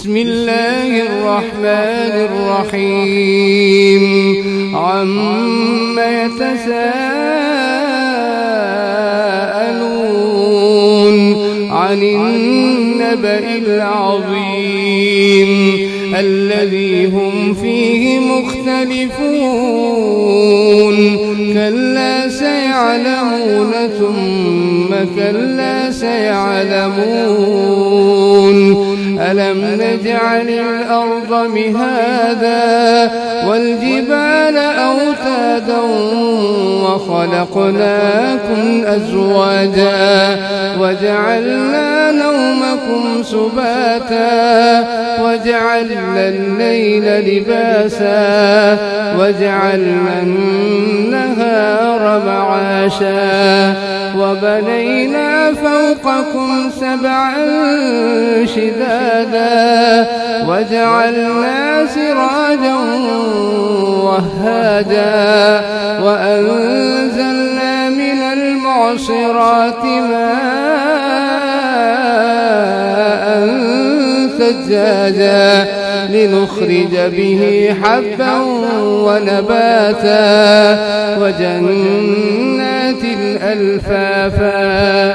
بسم الله الرحمن الرحيم عما يتساءلون عن النبأ العظيم الذي هم فيه مختلفون كلا سيعلمون ثم كلا سيعلمون ألم نجعل الأرض مهادا والجبال أوتادا وخلقناكم أزواجا وجعلنا نومكم سباتا وجعلنا الليل لباسا وجعلنا النهار معاشا وبنينا فوقكم سبعا شدادا وجعلنا سراجا وهاجا وأنزلنا من المعصرات ماء ثجاجا لنخرج به حبا ونباتا وجنات ألفافا